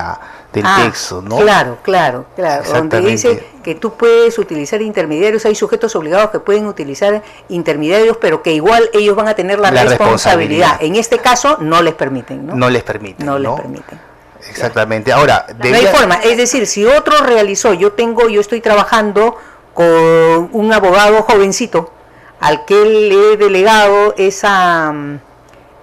texto, ¿no? Claro, donde dice que tú puedes utilizar intermediarios, hay sujetos obligados que pueden utilizar intermediarios, pero que igual ellos van a tener la responsabilidad. En este caso no les permiten, ¿no? No les permiten. Les permiten. Exactamente. Ahora, no hay forma, es decir, si otro realizó, yo estoy trabajando con un abogado jovencito al que le he delegado esa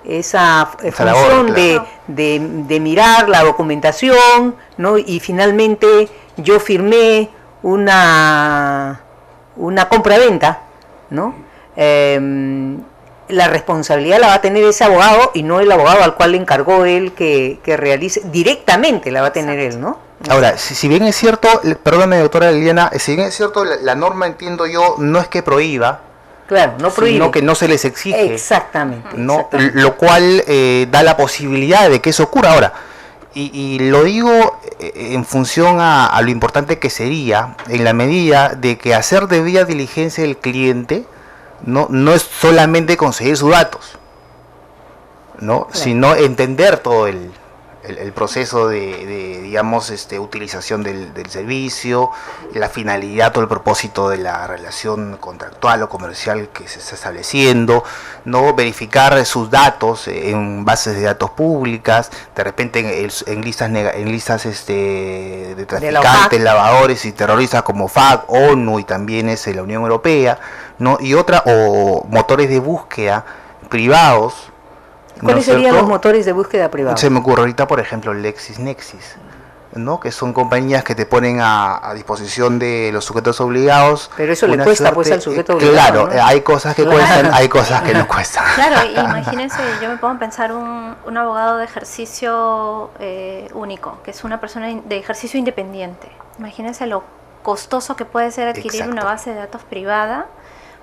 función labor, claro, de mirar la documentación, ¿no? Y finalmente yo firmé una compraventa, ¿no? La responsabilidad la va a tener ese abogado y no el abogado al cual le encargó él que realice, directamente la va a tener él, ¿no? Ahora, si bien es cierto, perdóname doctora Liliana, si bien es cierto, la norma, entiendo yo, no es que prohíba, claro, no prohíbe, sino que no se les exige. Exactamente. ¿No? Lo cual da la posibilidad de que eso ocurra. Ahora, y lo digo en función a lo importante que sería, en la medida de que hacer debida diligencia del cliente no es solamente conseguir sus datos, ¿no? Claro, sino entender todo el proceso de digamos, utilización del servicio, la finalidad o el propósito de la relación contractual o comercial que se está estableciendo, no verificar sus datos en bases de datos públicas, de repente en listas de traficantes, lavadores y terroristas como FAC, ONU y también la Unión Europea, ¿no? Y o motores de búsqueda privados. ¿Cuáles serían los motores de búsqueda privados? Se me ocurre ahorita, por ejemplo, LexisNexis, ¿no? Que son compañías que te ponen a disposición de los sujetos obligados. Pero eso le cuesta pues al sujeto obligado. Claro, ¿no? Hay cosas que cuestan, hay cosas que no cuestan. Claro, imagínense, yo me pongo a pensar un abogado de ejercicio único, que es una persona de ejercicio independiente. Imagínense lo costoso que puede ser adquirir una base de datos privada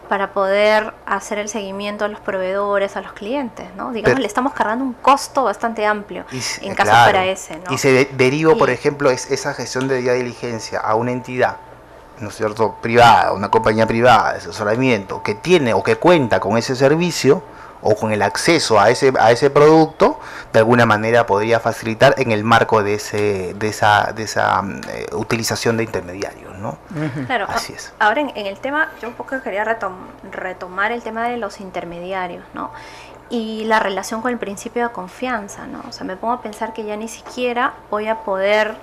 para poder hacer el seguimiento a los proveedores, a los clientes, ¿no? Digamos, le estamos cargando un costo bastante amplio en caso para ese, ¿no? Y se deriva, por ejemplo, esa gestión de debida diligencia a una entidad, ¿no es cierto?, privada, una compañía privada de asesoramiento que tiene o que cuenta con ese servicio o con el acceso a ese producto, de alguna manera podría facilitar en el marco de esa utilización de intermediarios, ¿no? Claro, así es. Ahora en el tema, yo un poco quería retomar el tema de los intermediarios, ¿no? Y la relación con el principio de confianza, ¿no? O sea, me pongo a pensar que ya ni siquiera voy a poder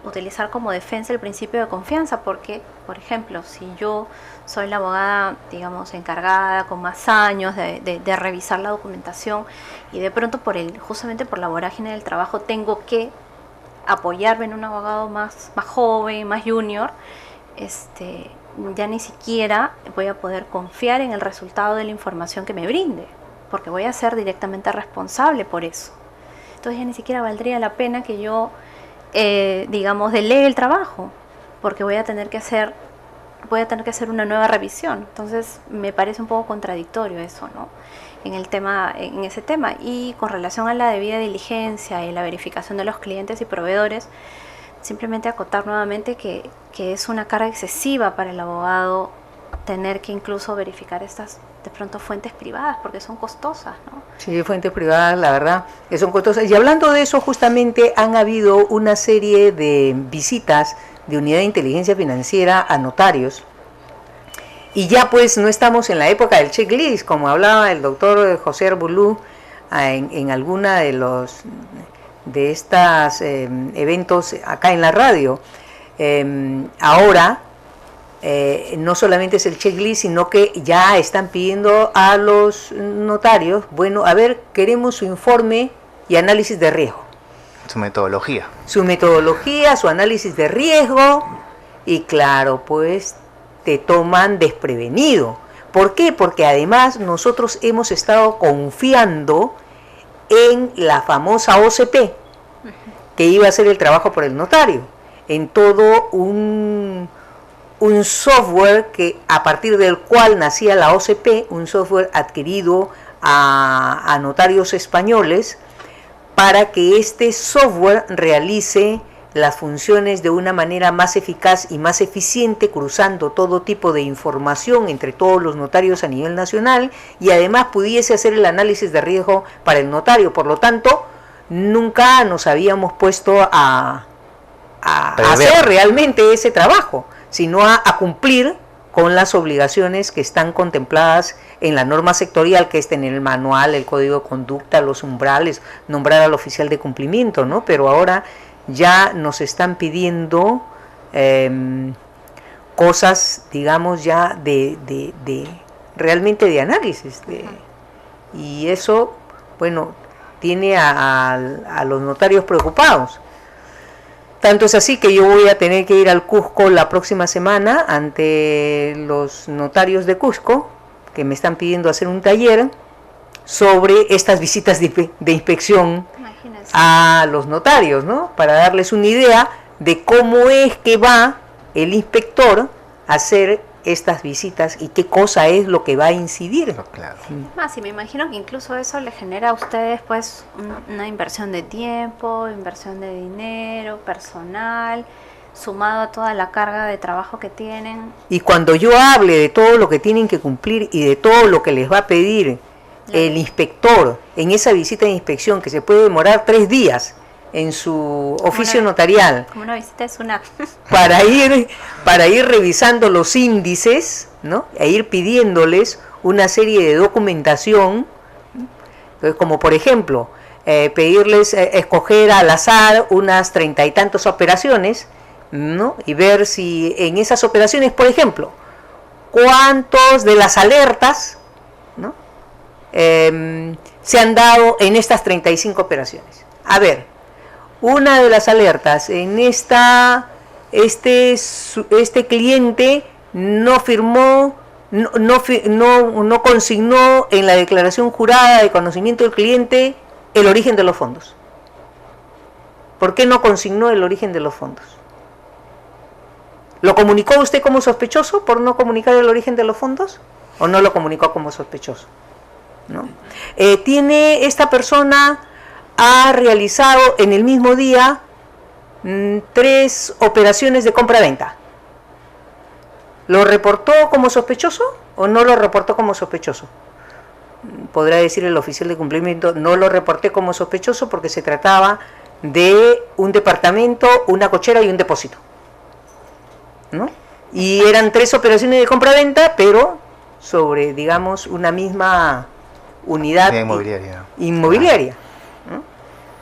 utilizar como defensa el principio de confianza, porque, por ejemplo, si yo soy la abogada, digamos, encargada con más años de revisar la documentación y de pronto justamente por la vorágine del trabajo tengo que apoyarme en un abogado más joven, más junior, ya ni siquiera voy a poder confiar en el resultado de la información que me brinde, porque voy a ser directamente responsable por eso. Entonces ya ni siquiera valdría la pena que yo, digamos, delegue el trabajo, porque voy a tener que hacer una nueva revisión. Entonces me parece un poco contradictorio eso, ¿no? En ese tema. Y con relación a la debida diligencia y la verificación de los clientes y proveedores, simplemente acotar nuevamente que es una carga excesiva para el abogado tener que incluso verificar estas, de pronto, fuentes privadas, porque son costosas, ¿no? Sí, fuentes privadas, la verdad, que son costosas. Y hablando de eso, justamente han habido una serie de visitas de Unidad de Inteligencia Financiera a notarios. Y ya pues no estamos en la época del checklist, como hablaba el doctor José Arbulú en alguna de estos eventos acá en la radio. Ahora no solamente es el checklist, sino que ya están pidiendo a los notarios, bueno, a ver, queremos su informe y análisis de riesgo. Su metodología. Su análisis de riesgo, y claro, pues te toman desprevenido. ¿Por qué? Porque además nosotros hemos estado confiando en la famosa OCP, que iba a hacer el trabajo por el notario, en todo un software que a partir del cual nacía la OCP, un software adquirido a notarios españoles, para que este software realice las funciones de una manera más eficaz y más eficiente, cruzando todo tipo de información entre todos los notarios a nivel nacional, y además pudiese hacer el análisis de riesgo para el notario. Por lo tanto, nunca nos habíamos puesto a hacer realmente ese trabajo, sino a cumplir con las obligaciones que están contempladas en la norma sectorial, que está en el manual, el código de conducta, los umbrales, nombrar al oficial de cumplimiento, ¿no? Pero ahora ya nos están pidiendo cosas, digamos, ya realmente de análisis. Y eso, bueno, tiene a los notarios preocupados. Tanto es así que yo voy a tener que ir al Cusco la próxima semana ante los notarios de Cusco, que me están pidiendo hacer un taller sobre estas visitas de inspección. Imagínense. A los notarios, ¿no? Para darles una idea de cómo es que va el inspector a hacer estas visitas y qué cosa es lo que va a incidir. Claro. Más, y me imagino que incluso eso le genera a ustedes pues una inversión de tiempo, inversión de dinero, personal, sumado a toda la carga de trabajo que tienen. Y cuando yo hable de todo lo que tienen que cumplir y de todo lo que les va a pedir el inspector en esa visita de inspección, que se puede demorar 3 días en su oficio notarial, como una visita es una para ir revisando los índices, ¿no? E ir pidiéndoles una serie de documentación, como por ejemplo pedirles escoger al azar unas 30 y tantas operaciones, ¿no? Y ver si en esas operaciones, por ejemplo, cuántos de las alertas, ¿no? Se han dado en estas 35 operaciones. A ver, una de las alertas en este cliente no firmó, no consignó en la declaración jurada de conocimiento del cliente el origen de los fondos. ¿Por qué no consignó el origen de los fondos? ¿Lo comunicó usted como sospechoso por no comunicar el origen de los fondos? ¿O no lo comunicó como sospechoso? ¿No? Esta persona ha realizado en el mismo día 3 operaciones de compra-venta. ¿Lo reportó como sospechoso o no lo reportó como sospechoso? Podrá decir el oficial de cumplimiento, no lo reporté como sospechoso porque se trataba de un departamento, una cochera y un depósito, ¿no? Y eran 3 operaciones de compra-venta, pero sobre, digamos, una misma unidad inmobiliaria, ¿no?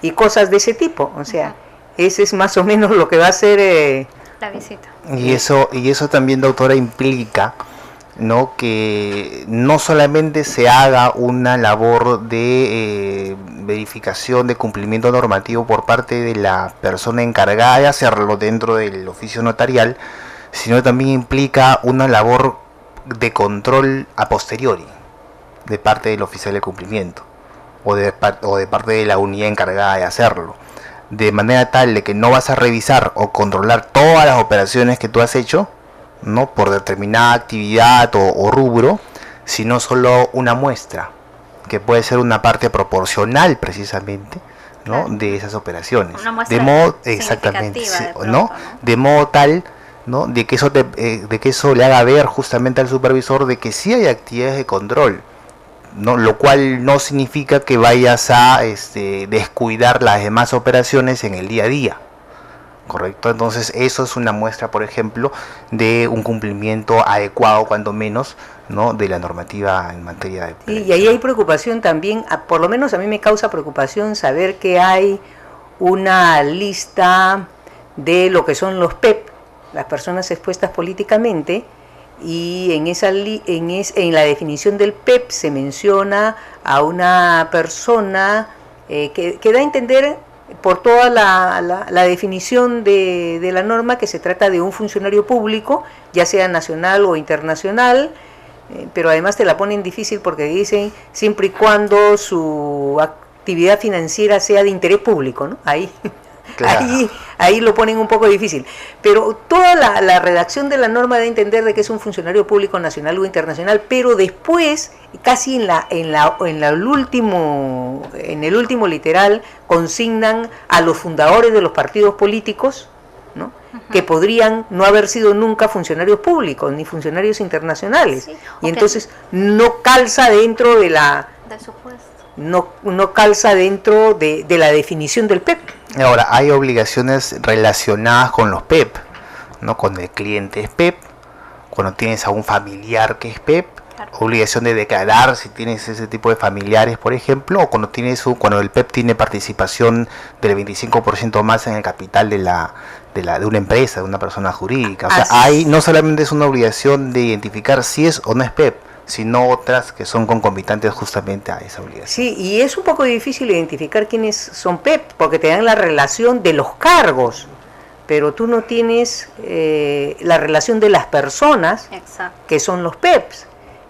Y cosas de ese tipo. O sea, Ese es más o menos lo que va a ser... La visita. Y eso también, doctora, implica, ¿no?, que no solamente se haga una labor de verificación de cumplimiento normativo por parte de la persona encargada de hacerlo dentro del oficio notarial, sino también implica una labor de control a posteriori de parte del oficial de cumplimiento o de parte de la unidad encargada de hacerlo, de manera tal de que no vas a revisar o controlar todas las operaciones que tú has hecho, ¿no?, por determinada actividad o rubro, sino solo una muestra, que puede ser una parte proporcional precisamente, ¿no?, claro, de esas operaciones. Una muestra de modo significativa sí, de pronto, ¿no?, de modo tal, ¿no?, de que eso le haga ver justamente al supervisor de que sí hay actividades de control, ¿no?, lo cual no significa que vayas a descuidar las demás operaciones en el día a día. Correcto, entonces eso es una muestra, por ejemplo, de un cumplimiento adecuado, cuando menos, ¿no?, de la normativa en materia de... Sí, y ahí hay preocupación también, por lo menos a mí me causa preocupación saber que hay una lista de lo que son los PEP, las personas expuestas políticamente, y en la definición del PEP se menciona a una persona que da a entender por toda la definición de la norma que se trata de un funcionario público, ya sea nacional o internacional, pero además te la ponen difícil porque dicen siempre y cuando su actividad financiera sea de interés público, ¿no? Claro. Ahí lo ponen un poco difícil, pero toda la redacción de la norma da a entender de que es un funcionario público nacional o internacional, pero después, casi en el último literal, consignan a los fundadores de los partidos políticos, ¿no?, que podrían no haber sido nunca funcionarios públicos ni funcionarios internacionales, sí, y entonces no calza dentro de la... del supuesto. No calza dentro de la definición del PEP. Ahora, hay obligaciones relacionadas con los PEP, ¿no?, con el cliente es PEP, cuando tienes a un familiar que es PEP, claro, obligación de declarar si tienes ese tipo de familiares, por ejemplo, o cuando el PEP tiene participación del 25% más en el capital de una empresa, de una persona jurídica. O sea, ahí no solamente es una obligación de identificar si es o no es PEP, sino otras que son concomitantes justamente a esa obligación. Sí, y es un poco difícil identificar quiénes son PEP, porque te dan la relación de los cargos, pero tú no tienes la relación de las personas, exacto, que son los PEPs.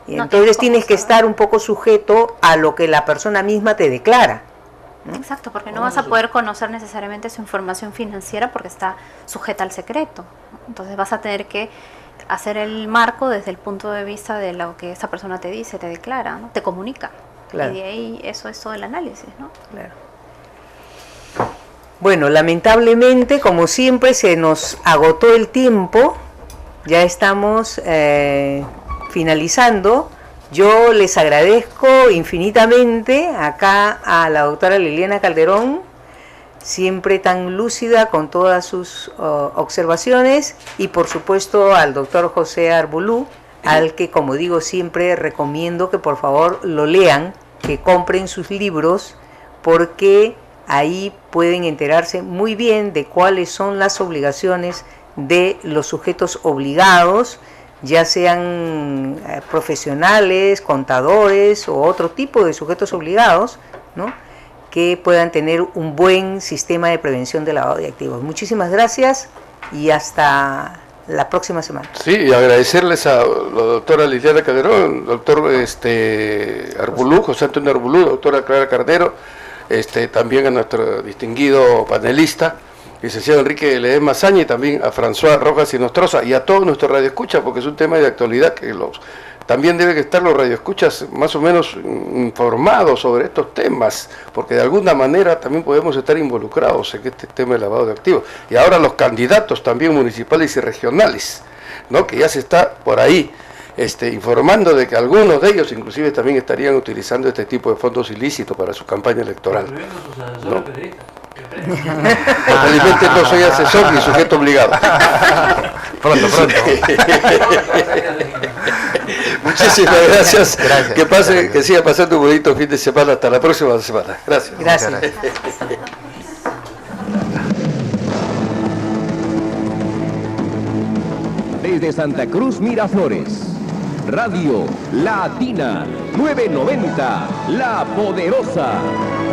Y no, entonces tienes que estar un poco sujeto a lo que la persona misma te declara, ¿no? Exacto, porque no vas a poder conocer necesariamente su información financiera porque está sujeta al secreto. Entonces vas a tener que hacer el marco desde el punto de vista de lo que esa persona te dice, te declara, ¿no?, te comunica. Claro. Y de ahí eso es todo el análisis, ¿no? Claro. Bueno, lamentablemente, como siempre, se nos agotó el tiempo. Ya estamos finalizando. Yo les agradezco infinitamente acá a la doctora Liliana Calderón, siempre tan lúcida con todas sus observaciones, y por supuesto al doctor José Arbulú, al que, como digo, siempre recomiendo que por favor lo lean, que compren sus libros, porque ahí pueden enterarse muy bien de cuáles son las obligaciones de los sujetos obligados, ya sean profesionales, contadores o otro tipo de sujetos obligados, ¿no?, que puedan tener un buen sistema de prevención de lavado de activos. Muchísimas gracias y hasta la próxima semana. Sí, y agradecerles a la doctora Liliana Calderón, doctor Arbulú, José Antonio Arbulú, doctora Clara Cardero, también a nuestro distinguido panelista, licenciado Enrique Ledesma Saña, y también a François Rojas y Nostroza, y a todos nuestros radioescuchas, porque es un tema de actualidad que también deben estar los radioescuchas más o menos informados sobre estos temas, porque de alguna manera también podemos estar involucrados en este tema de lavado de activos. Y ahora los candidatos también municipales y regionales, ¿no?, que ya se está por ahí informando de que algunos de ellos inclusive también estarían utilizando este tipo de fondos ilícitos para su campaña electoral, ¿no? Felizmente no soy asesor ni sujeto obligado. Pronto. Muchísimas gracias. Que siga pasando un bonito fin de semana. Hasta la próxima semana. Gracias. Desde Santa Cruz, Miraflores. Radio Latina 990, La Poderosa.